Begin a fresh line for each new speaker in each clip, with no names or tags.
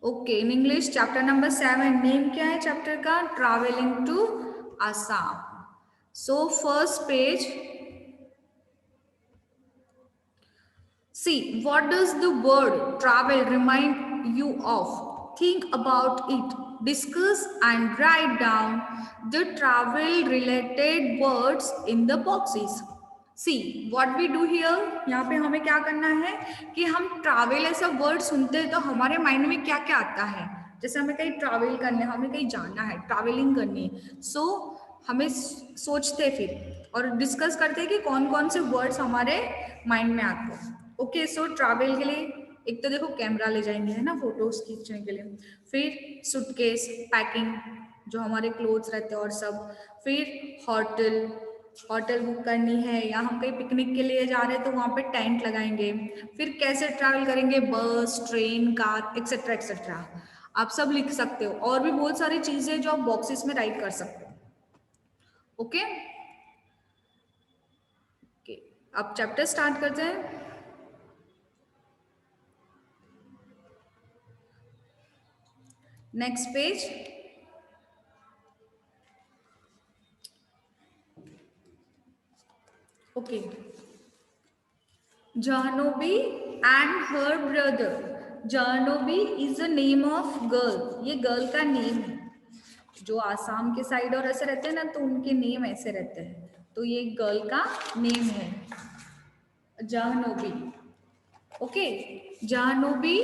Okay, in English chapter number 7, name क्या है chapter का? Travelling to Assam. So first page, see, what does the word travel remind you of? Think about it. Discuss and write down the travel related words in the boxes. See, what we do here, यहाँ पे हमें क्या करना है कि हम travel ऐसा word सुनते हैं तो हमारे माइंड में क्या क्या आता है. जैसे हमें कहीं ट्रैवल करने, हमें कहीं जाना है, ट्रैवलिंग करनी है, सो हमें सोचते फिर और डिस्कस करते हैं कि कौन कौन से वर्ड्स हमारे माइंड में आते हैं. ओके, सो ट्रैवल के लिए एक तो देखो कैमरा ले जाएंगे, है ना, फोटोज खींचने के लिए. फिर सूटकेस पैकिंग, जो हमारे क्लोथ्स रहते हैं और सब. फिर होटल, होटल बुक करनी है, या हम कहीं पिकनिक के लिए जा रहे हैं तो वहाँ पे टेंट लगाएंगे. फिर कैसे ट्रैवल करेंगे, बस, ट्रेन, कार, एक्सेट्रा एक्सेट्रा. आप सब लिख सकते हो और भी बहुत सारी चीजें जो आप बॉक्सेस में राइट कर सकते हो. ओके, अब चैप्टर स्टार्ट करते हैं. Next page. Okay, Jahnovi and her brother. Jahnovi is the name of girl. ये गर्ल का नेम है. जो आसाम के साइड और ऐसे रहते हैं ना तो उनके नेम ऐसे रहते हैं, तो ये गर्ल का नेम है Jahnavi. Okay, Jahnavi.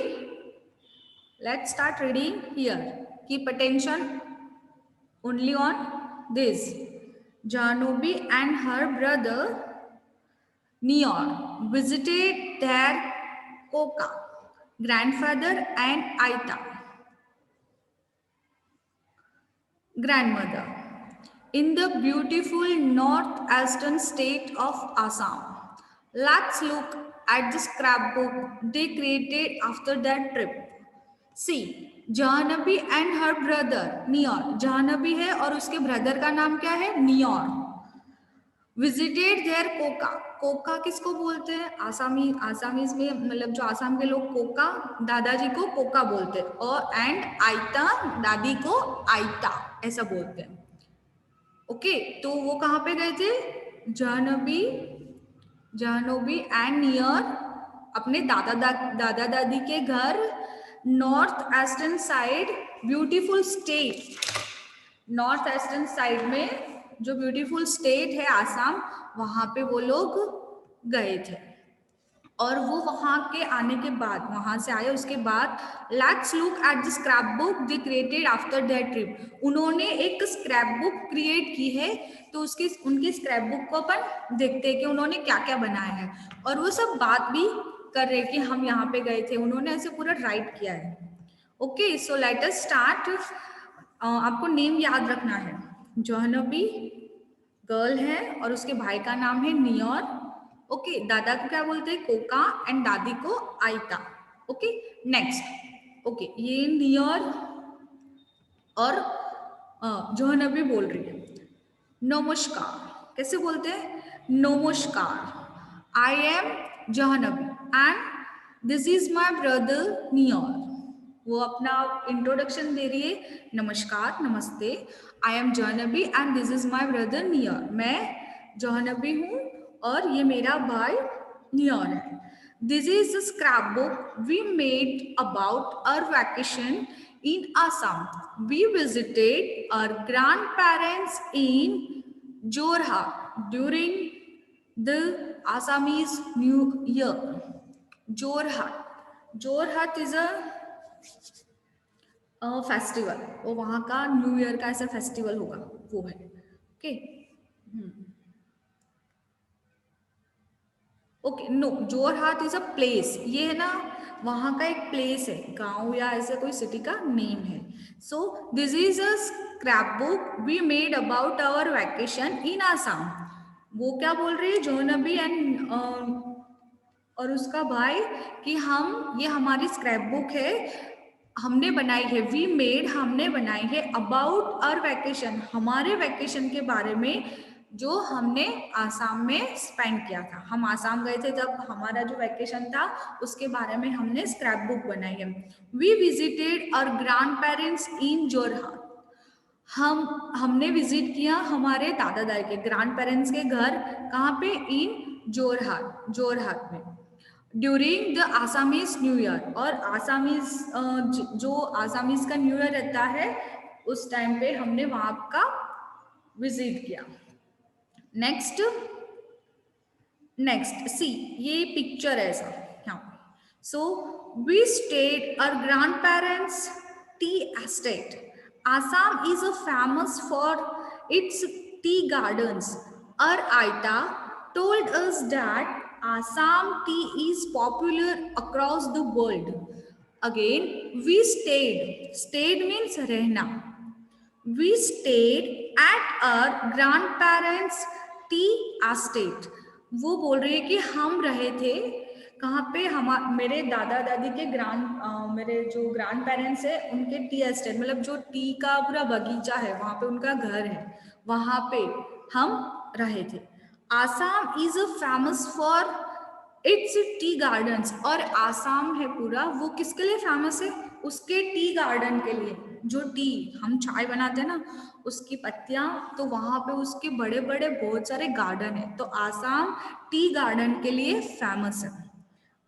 Let's start reading here. Keep attention only on this. Jahnovi and her brother Nior visited their Koka grandfather and Aita grandmother in the beautiful northeastern state of Assam. Let's look at the scrapbook they created after that trip. See, Jahnavi and her brother Nior. Jahnavi है और उसके brother का नाम क्या है? Neer. Visited there Koka. Koka किसको बोलते हैं? आसामीज में, मतलब जो आसाम के लोग कोका, दादाजी को कोका बोलते हैं, और एंड आइता, दादी को आइता ऐसा बोलते हैं. ओके, तो वो कहाँ पे गए थे? जाह्नवी एंड नियर अपने दादा दादी के घर, north eastern side, beautiful state. North eastern side में जो ब्यूटीफुल स्टेट है आसाम, वहां पे वो लोग गए थे. और वो वहां के आने के बाद, वहां से आए उसके बाद, let's look at the scrap book they created after that trip. उन्होंने एक स्क्रैप बुक क्रिएट की है, तो उसकी उनकी स्क्रैप बुक को अपन देखते हैं कि उन्होंने क्या क्या बनाया है. और वो सब बात भी कर रहे कि हम यहाँ पे गए थे, उन्होंने ऐसे पूरा राइट किया है. Okay, so let us start. आपको नेम याद रखना है. जाह्नवी गर्ल है और उसके भाई का नाम है नियर. ओके, दादा को क्या बोलते हैं? कोका, एंड दादी को आइता. Okay, next. ओके, ये नियर और जाह्नवी बोल रही है. नमस्कार कैसे बोलते हैं? नमस्कार. I am Jahnavi and this is my brother Neer. वो अपना इंट्रोडक्शन दे रही है. नमस्कार, नमस्ते. I am Jahnavi and this is my brother Neer. मैं जाह्नवी हूँ और ये मेरा भाई नियर है. This is a scrap book we made about our vacation in Assam. We visited our grandparents in Jorhat during the Assamese New Year. Jorhat is a festival. वो वहाँ का न्यू ईयर का ऐसा फेस्टिवल होगा, वो है. Okay, okay, no, Jorhat is a place. ये है ना, वहाँ का एक प्लेस है, गांव या ऐसे कोई सिटी का नेम है. So this is a scrap book we made about our vacation in Assam. वो क्या बोल रही है जाह्नवी एंड और उसका भाई कि हम, ये हमारी स्क्रैप बुक है, हमने बनाई है. वी मेड, हमने बनाई है. अबाउट आवर वैकेशन, हमारे वैकेशन के बारे में जो हमने आसाम में स्पेंड किया था। हम आसाम गए थे जब हमारा जो वैकेशन था उसके बारे में हमने स्क्रैप बुक बनाई है। We visited our grandparents in Jorhat. हमने विजिट किया हमारे दादा दादी के ग्रैंड पेरेंट्स के घर, कहाँ पे? इन जोरहाट, जोरहाट में। During the Assamese new year, और आसामीज जो आसामीज का न्यू ईयर रहता है उस टाइम पे हमने वहां का विजिट किया। नेक्स्ट सी, ये पिक्चर है ऐसा यहाँ। So we stayed our grandparents tea estate. Assam is a famous for its tea gardens. Our Aita told us that Assam tea is popular across the world. Again, we stayed. Stayed means रहना. We stayed at our grandparents' tea estate. वो बोल रही है कि हम रहे थे कहाँ पे? मेरे दादा दादी के मेरे जो ग्रैंड पेरेंट्स है उनके टी एस्टेट, मतलब जो टी का पूरा बगीचा है वहाँ पे उनका घर है, वहाँ पे हम रहे थे। Assam is a famous for its tea gardens, और आसाम है पूरा वो किसके लिए फेमस है? उसके टी गार्डन के लिए। जो टी हम चाय बनाते हैं ना उसकी पत्तियां, तो वहां पे उसके बड़े बड़े बहुत सारे गार्डन है, तो आसाम टी गार्डन के लिए फेमस है।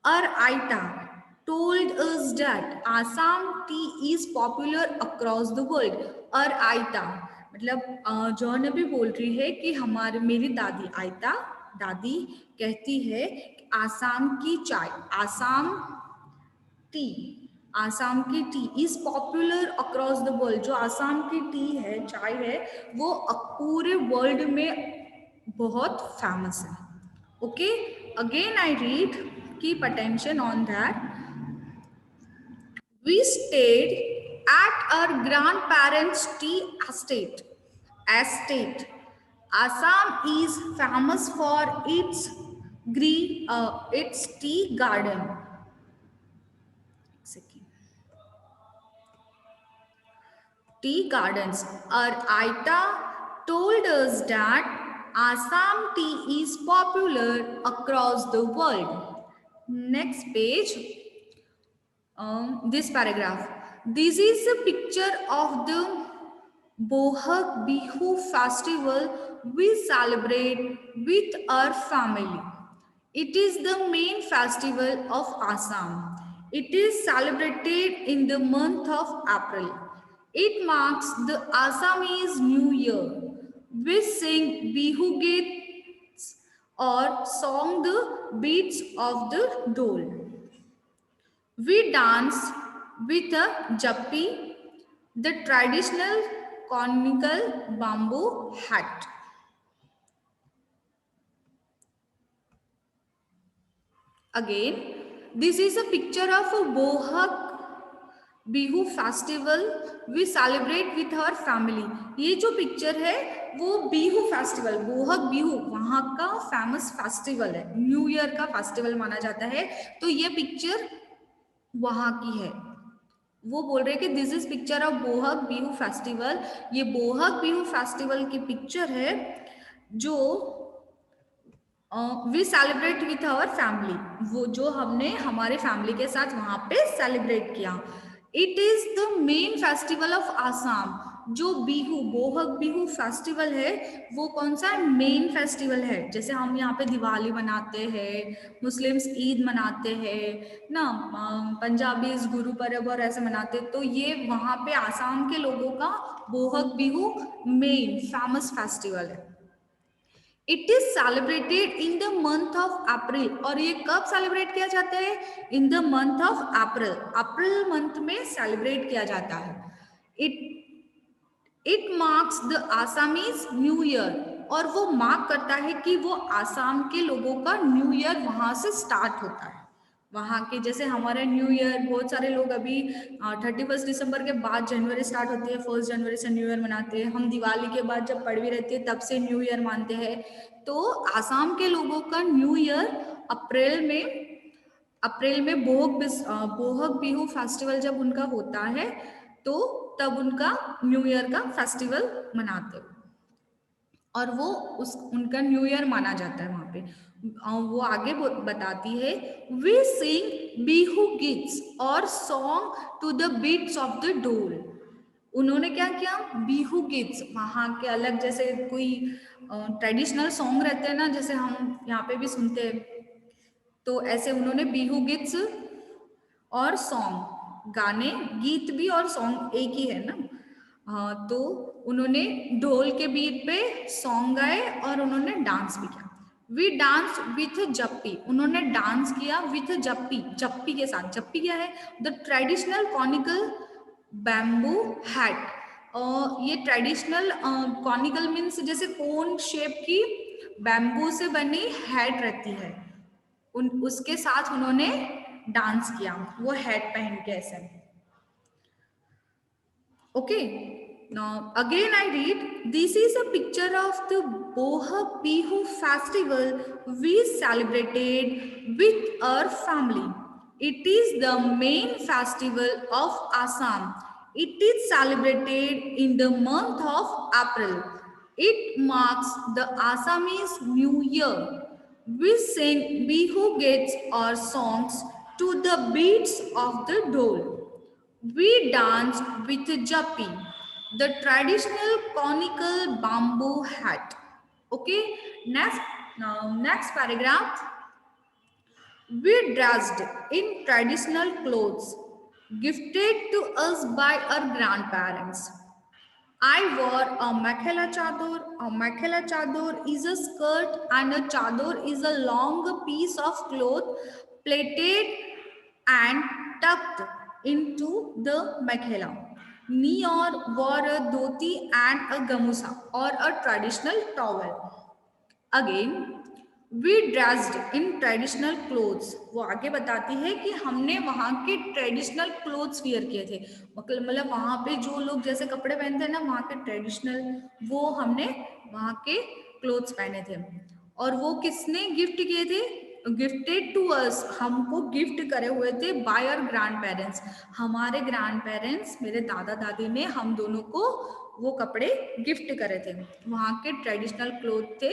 और iota told us that Assam tea is popular across the world। और आइता मतलब जॉन भी बोल रही है कि मेरी दादी आइता दादी कहती है कि आसाम की चाय, आसाम की T is popular across the world. जो आसाम की टी है, चाय है, वो पूरे वर्ल्ड में बहुत फेमस है। Okay, again I read, keep attention on that. We stayed at our grandparents' tea estate. Assam is famous for its tea garden. Tea gardens. Our Aita told us that Assam tea is popular across the world. Next page. This paragraph. This is a picture of the Bohag Bihu festival we celebrate with our family. It is the main festival of Assam. It is celebrated in the month of April. It marks the Assamese New Year. We sing Bihu Gits or song the beats of the dole. We dance with a jappi, the traditional conical bamboo hat. Again, this is a picture of a Bohag Bihu festival we celebrate with our family. ये जो picture है वो Bihu festival, बोहग Bihu वहाँ का famous festival है, new year का festival माना जाता है। तो ये पिक्चर वहाँ की है। वो बोल रहे कि this is picture of Bohag Bihu festival. ये बोहग बिहू फेस्टिवल की पिक्चर है जो we celebrate with our family, वो जो हमने हमारे फैमिली के साथ वहाँ पे सेलिब्रेट किया। It is the main festival of Assam. जो बिहू बोहग बिहू फेस्टिवल है वो कौन सा मेन फेस्टिवल है? जैसे हम यहाँ पे दिवाली मनाते हैं, मुस्लिम्स ईद मनाते हैं ना, पंजाबीज गुरु पर्व और ऐसे मनाते हैं, तो ये वहाँ पे आसाम के लोगों का बोहग बिहू मेन फेमस फेस्टिवल है। It is celebrated in the month of April, और ये कब सेलिब्रेट किया जाता है? In the month of April, April month में सेलिब्रेट किया जाता है। It marks the Assamese new year, और वो मार्क करता है कि वो आसाम के लोगों का न्यू ईयर वहां से स्टार्ट होता है। वहाँ के जैसे हमारा न्यू ईयर बहुत सारे लोग अभी 31 दिसंबर के बाद जनवरी स्टार्ट होती है, 1 जनवरी से न्यू ईयर मनाते हैं। हम दिवाली के बाद जब पड़वी रहती है तब से न्यू ईयर मानते हैं। तो आसाम के लोगों का न्यू ईयर अप्रैल में बोहग बिहू फेस्टिवल जब उनका होता है तो तब उनका न्यू ईयर का फेस्टिवल मनाते हैं। और वो उनका न्यू ईयर माना जाता है वहाँ पे। वो आगे बताती है, वी सिंग बिहू गीत्स और song to the beats of the dhol. उन्होंने क्या किया, बिहू गीत्स, वहाँ के अलग जैसे कोई ट्रेडिशनल सॉन्ग रहते हैं ना, जैसे हम यहाँ पे भी सुनते हैं, तो ऐसे उन्होंने बिहू गीत्स और सॉन्ग, गाने, गीत भी और सॉन्ग एक ही है ना, हाँ, तो उन्होंने ढोल के बीट पे सॉन्ग गाए और उन्होंने डांस भी किया। वी डांस विथ जप्पी, उन्होंने डांस किया विथ जप्पी, जप्पी के साथ। जप्पी क्या है, the traditional conical bamboo hat. ये ट्रेडिशनल कॉनिकल मीन्स जैसे कोन शेप की बैम्बू से बनी हैट रहती है, उसके साथ उन्होंने डांस किया, वो हैट पहन के ऐसे। Okay, now again I read, this is a picture of the Boha Bihu festival we celebrated with our family. It is the main festival of Assam. It is celebrated in the month of April. It marks the Assamese New Year. We sing Bihu gates or songs to the beats of the dole. We danced with Jappi, the traditional conical bamboo hat. Okay, next paragraph. We dressed in traditional clothes gifted to us by our grandparents. I wore a mekhela chador. A mekhela chador is a skirt and a chador is a long piece of cloth plaited and tucked into the mekhela. Nior wore a dhoti and a gamusa or a traditional towel. Again, we dressed in traditional clothes, वो आगे बताती है कि हमने वहाँ के traditional clothes wear किए थे, मतलब वहाँ पे जो लोग जैसे कपड़े पहनते हैं ना वहाँ के ट्रेडिशनल, वो हमने वहाँ के क्लोथ्स पहने थे। और वो किसने गिफ्ट किए थे, गिफ्टेड टू अस, हमको गिफ्ट करे हुए थे बाय आवर ग्रैंड पेरेंट्स, हमारे ग्रैंड पेरेंट्स, मेरे दादा दादी ने हम दोनों को वो कपड़े गिफ्ट करे थे, वहाँ के ट्रेडिशनल क्लोथ थे,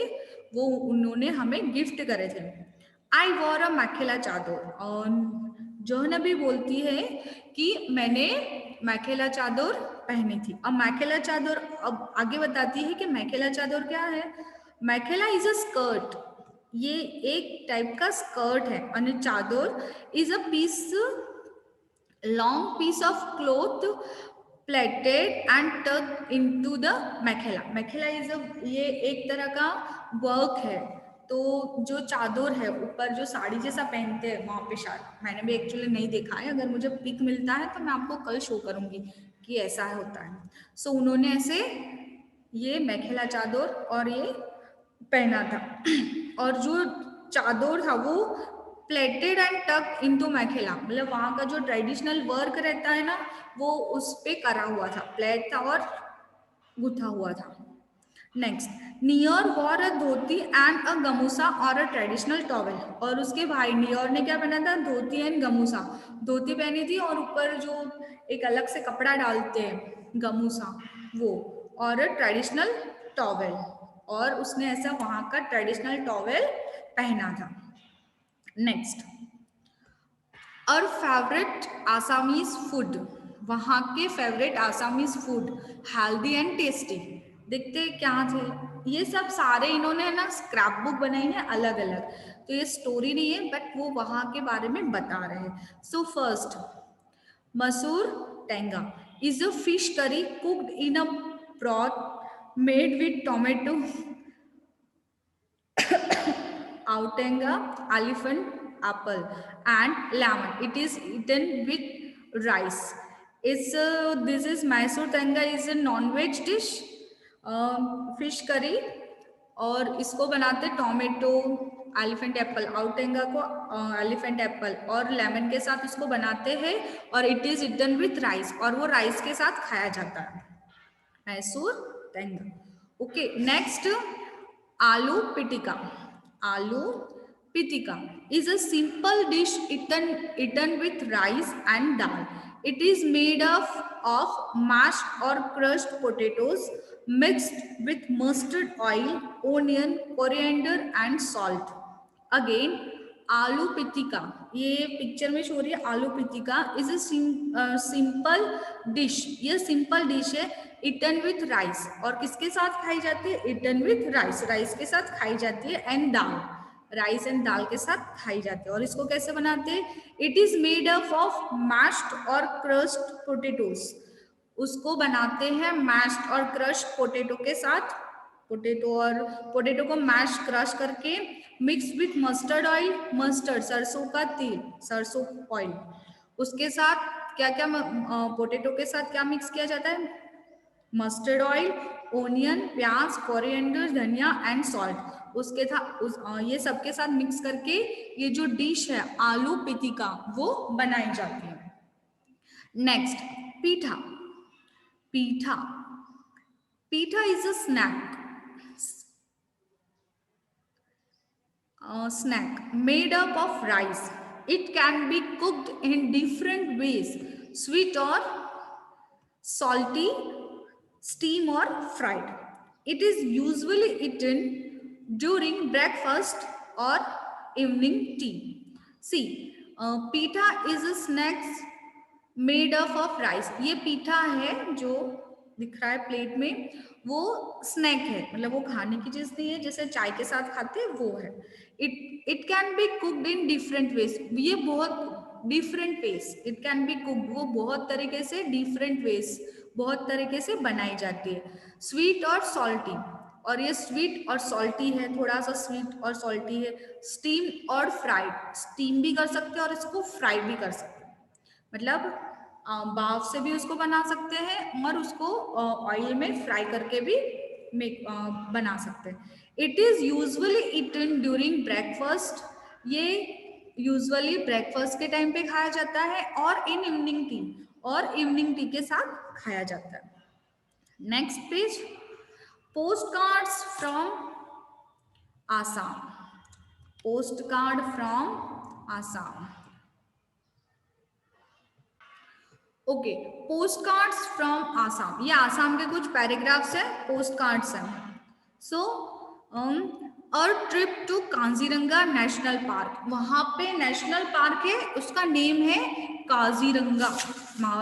वो उन्होंने हमें गिफ्ट करे थे। आई वॉर अ मैखेला चादर, और जोहनबी बोलती है कि मैंने मैखेला चादर पहनी थी। अब मैखेला चादर, अब आगे बताती है कि मैखेला चादर क्या है। मैखेला इज अ स्कर्ट, ये एक टाइप का स्कर्ट है, और chador is a piece, long piece of cloth pleated and tuck into the mekhela. Mekhela is a, ये एक तरह का वर्क है, तो जो चादर है ऊपर जो साड़ी जैसा पहनते हैं वहाँ पे, शायद मैंने भी एक्चुअली नहीं देखा है, अगर मुझे पिक मिलता है तो मैं आपको कल शो करूँगी कि ऐसा होता है। सो उन्होंने ऐसे ये मैखेला चादर और ये पहना था, और जो चादर था वो प्लेटेड एंड टक इनटू मैखेला, मतलब वहाँ का जो ट्रेडिशनल वर्क रहता है ना वो उस पे करा हुआ था, प्लेट था और गुथा हुआ था। Next, Neer wore a dhoti and a gamusa और अ ट्रेडिशनल टॉवेल, और उसके भाई नियर ने क्या पहना था, धोती एंड गमूसा, धोती पहनी थी और ऊपर जो एक अलग से कपड़ा डालते हैं गमूसा वो, और ट्रेडिशनल टॉवेल, और उसने ऐसा वहाँ का ट्रेडिशनल टॉवेल पहना था। नेक्स्ट, और फेवरेट आसामीज फूड, वहाँ के favourite Assamese food, healthy and tasty. देखते क्या थे, ये सब सारे इन्होंने ना स्क्रैप बुक बनाई है अलग अलग, तो ये स्टोरी नहीं है बट वो वहाँ के बारे में बता रहे हैं। So first, masor tenga is a fish curry cooked in a broth made with tomato, Autenga, elephant, apple, and lemon. It is eaten with rice. This is Mysore Tenga is a non-veg dish, fish curry, और इसको बनाते tomato, elephant Apple, आउटेंगा को elephant Apple और lemon के साथ इसको बनाते हैं, और it is eaten with rice, और वो राइस के साथ खाया जाता है, मैसूर टेंगा। ओके, नेक्स्ट, आलू पिटिका। Aloo pitika is a simple dish eaten with rice and dal. It is made of mashed or crushed potatoes, mixed with mustard oil, onion, coriander and salt. Again, आलू पितिका, ये picture में show हो रही है आलू Pitaka is a simple dish. ये simple dish है, eaten with rice. और किसके साथ खाई जाती है? इटन विथ राइस, राइस के साथ खाई जाती है. एंड दाल, राइस एंड दाल के साथ खाई जाती है. और इसको कैसे बनाते हैं? It is made up of mashed और क्रश्ड पोटेटोज. उसको बनाते हैं मैश्ड और क्रश्ड पोटेटो के साथ. पोटेटो को मैश क्रश करके mix with mustard oil, mustard सरसों का तेल, सरसों ऑयल. उसके साथ क्या क्या पोटेटो के साथ क्या मिक्स किया जाता है? मस्टर्ड ऑयल, ओनियन, प्याज, कोरिएंडर, धनिया एंड सॉल्ट. ये सबके साथ मिक्स करके ये जो डिश है आलू पितिका वो बनाई जाती है. नेक्स्ट, पीठा. पीठा, पीठा is a snack made up of rice. It can be cooked in different ways: sweet or salty, steam or fried. It is usually eaten during breakfast or evening tea. See, pita is a snack made up of rice. ये पीठा है जो दिख रहा है plate में, वो snack है, मतलब वो खाने की चीज नहीं है, जैसे चाय के साथ खाते हैं वो है. It can be cooked in different ways. ये बहुत different ways, it can be cooked, वो बहुत तरीके से, डिफरेंट वेज, बहुत तरीके से बनाई जाती है. स्वीट और सॉल्टी, और ये स्वीट और सॉल्टी है, थोड़ा सा स्वीट और सॉल्टी है. स्टीम और फ्राइड, स्टीम भी कर सकते हैं और इसको फ्राई भी कर सकते हैं, मतलब भाप से भी उसको बना सकते हैं और उसको ऑयल में फ्राई करके भी बना सकते हैं. It is usually eaten during breakfast. ये यूजुअली ब्रेकफास्ट के टाइम पे खाया जाता है और इन इवनिंग टी, और इवनिंग टी के साथ खाया जाता है. Next page, postcards from Assam. Postcard from Assam. Okay, postcards from Assam. ये आसाम के कुछ पैराग्राफ्स हैं, पोस्ट कार्ड्स हैं. So our trip to Kaziranga national park. वहां पे नेशनल पार्क है, उसका नेम है काजीरंगा.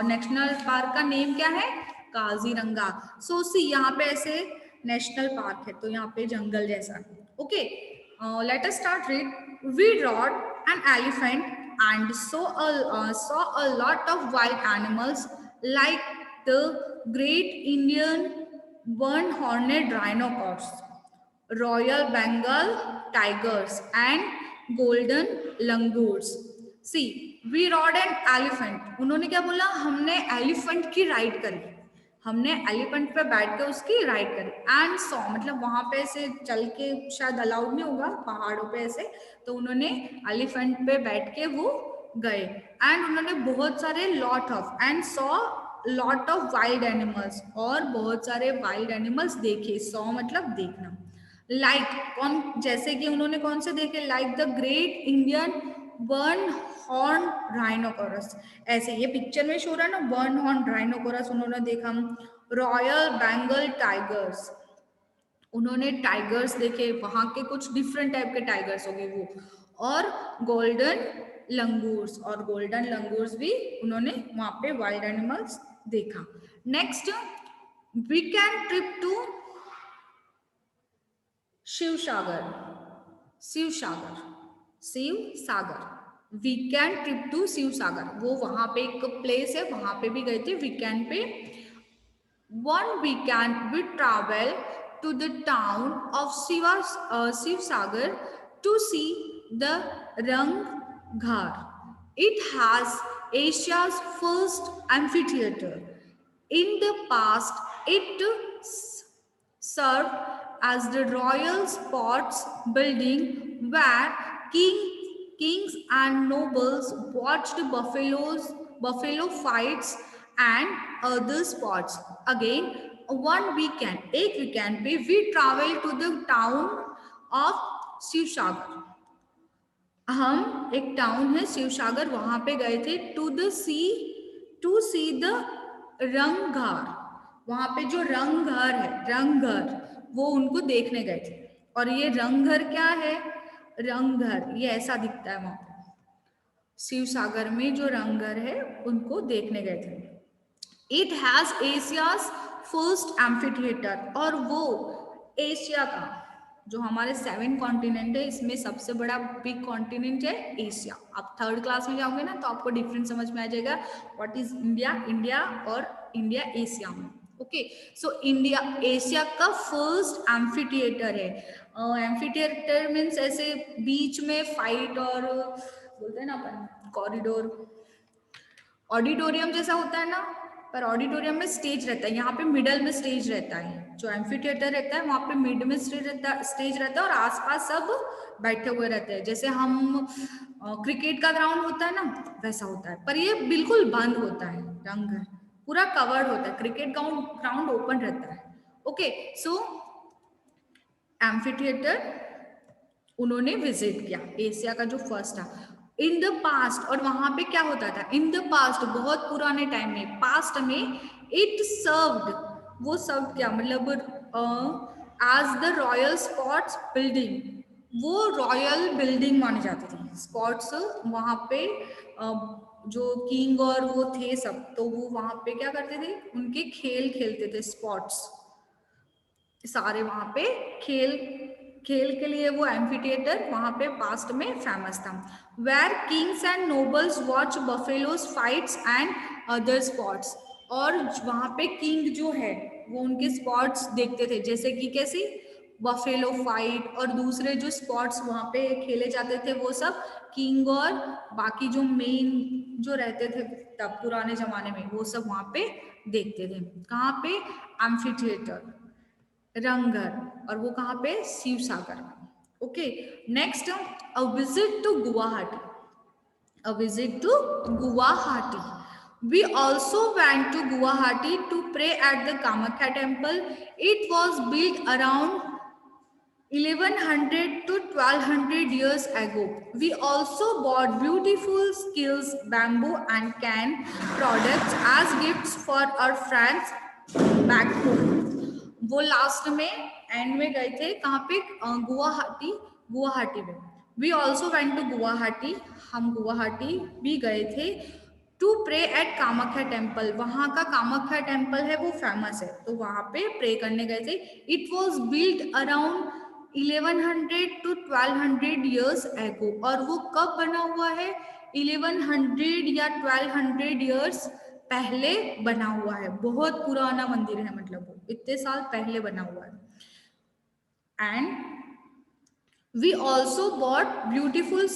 नेशनल पार्क का नेम क्या है? काजीरंगा. सो सी, यहाँ पे ऐसे नेशनल पार्क है तो यहाँ पे जंगल जैसा. Okay, let us start read. We rode an elephant and saw a lot of wild animals like the great Indian one-horned rhinoceros, Royal Bengal tigers and golden langurs. See, we rode an elephant. उन्होंने क्या बोला? हमने elephant की ride करी, हमने elephant पे बैठ के उसकी राइड करी. एंड सॉ, मतलब वहां पे ऐसे चल के शायद अलाउड नहीं होगा पहाड़ों पे ऐसे, तो उन्होंने एलिफेंट पे बैठ के वो गए. एंड उन्होंने बहुत सारे लॉट ऑफ वाइल्ड एनिमल्स, और बहुत सारे वाइल्ड एनिमल्स देखे. सॉ मतलब देखना. लाइक कौन, जैसे कि उन्होंने कौन से देखे? Like the great Indian one horn rhinoceros. ऐसे ये पिक्चर में शो रहा है ना, वन हॉर्न राइनोकोरस उन्होंने देखा. रॉयल बेंगल टाइगर्स, उन्होंने टाइगर्स देखे, वहां के कुछ डिफरेंट टाइप के टाइगर्स हो गए वो. और गोल्डन लंगूर्स, और गोल्डन लंगूर्स भी उन्होंने वहां पे वाइल्ड एनिमल्स देखा. Next, weekend trip to Sivasagar. Sivasagar, Sivasagar, weekend trip to Sivasagar. वो वहां पे एक प्लेस है, वहां पे भी गए थे वीकेंड पे. One weekend we travel to the town of Shiv Sagar to see the Ranghar. It has Asia's first amphitheater. In the past, it served as the royal sports building where kings and nobles watched buffalo fights and other sports. Again, one weekend, एक weekend पे we travel to the town of Sivasagar. हम, एक town है शिवसागर, वहां पे गए थे. To see the Rangghar. वहां पे जो रंगघर है, रंगघर, वो उनको देखने गए थे। और ये रंगघर क्या है? रंगघर ये ऐसा दिखता है वहां पे। शिव सागर में जो रंगघर है उनको देखने गए थे। It has Asia's first amphitheatre, और वो एशिया का, जो हमारे 7 कॉन्टिनेंट है इसमें सबसे बड़ा बिग कॉन्टिनेंट है एशिया। आप थर्ड क्लास में जाओगे ना तो आपको डिफरेंस समझ में आ जाएगा, व्हाट इज इंडिया, इंडिया और इंडिया एशिया में। ओके, सो इंडिया एशिया का फर्स्ट एम्फीथिएटर है। एम्फीथिएटर मीन्स ऐसे बीच में फाइट, और बोलते हैं ना अपन कॉरिडोर, ऑडिटोरियम जैसा होता है ना, पर ऑडिटोरियम में स्टेज रहता है, यहाँ पे मिडल में स्टेज रहता है। जो एम्फीथिएटर रहता है वहाँ पे मिड में स्टेज रहता है और आसपास सब बैठे हुए रहते हैं। जैसे हम क्रिकेट का ग्राउंड होता है ना, वैसा होता है, पर ये बिल्कुल बंद होता है। रंगघर पूरा कवर्ड होता है, क्रिकेट ग्राउंड ओपन रहता है। ओके, सो एम्फीथिएटर उन्होंने विजिट किया, एशिया का जो फर्स्ट था। इन द पास्ट, और वहां पे क्या होता था इन द पास्ट, बहुत पुराने टाइम में, पास्ट में, इट सर्व्ड, वो सर्व क्या मतलब as the royal sports building, वो रॉयल बिल्डिंग माने जाती थी। स्पॉट्स वहां पे जो किंग और वो थे सब, तो वो वहां पे क्या करते थे, उनके खेल खेलते थे। स्पॉट्स सारे वहां पे खेल खेल के लिए वो एम्फीथिएटर वहां पे पास्ट में फेमस था। Where kings and nobles watch buffaloes fights and other sports, और वहां पे किंग जो है वो उनके स्पॉट्स देखते थे, जैसे कि कैसी बफेलो फाइट, और दूसरे जो स्पॉट्स वहां पे खेले जाते थे वो सब किंग और बाकी जो मेन जो रहते थे तब पुराने जमाने में, वो सब वहां पे देखते थे। कहाँ पे? एम्फीथिएटर, रंगघर, और वो कहाँ पे? शिव सागर में। Okay, next, a visit to Guwahati, a visit to Guwahati. We also went to Guwahati to pray at the Kamakhya temple. It was built around 1100 to 1200 years ago. We also bought beautiful skills, bamboo and can products as gifts for our friends back home. वो last में end में गए थे कहाँ पे? गुवाहाटी, गुवाहाटी में। We also went to Guwahati, हम गुवाहाटी भी गए थे। To pray at Kamakhya temple, वहाँ का कामाख्या टेम्पल है वो फेमस है, तो वहाँ पे प्रे करने गए थे। It was build around 1100 to 1200 years ago, और वो कब बना हुआ है? 1100 या 1200 years पहले बना हुआ है। बहुत पुराना मंदिर है, मतलब वो इतने साल पहले बना हुआ है। And we also bought beautiful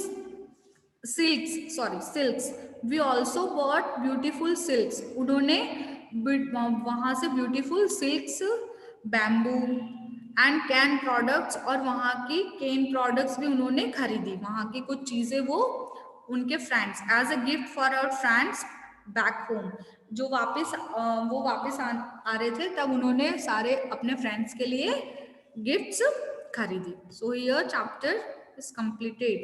silks, we also bought beautiful silks, उन्होंने वहां से beautiful silks, bamboo and cane products, और वहां की कैन प्रोडक्ट्स भी उन्होंने खरीदी। वहां की कुछ चीजें वो उनके friends as a gift for our friends back home, जो वो वापस आ रहे थे तब उन्होंने सारे अपने फ्रेंड्स के लिए गिफ्ट्स खरीदी। So here chapter is completed.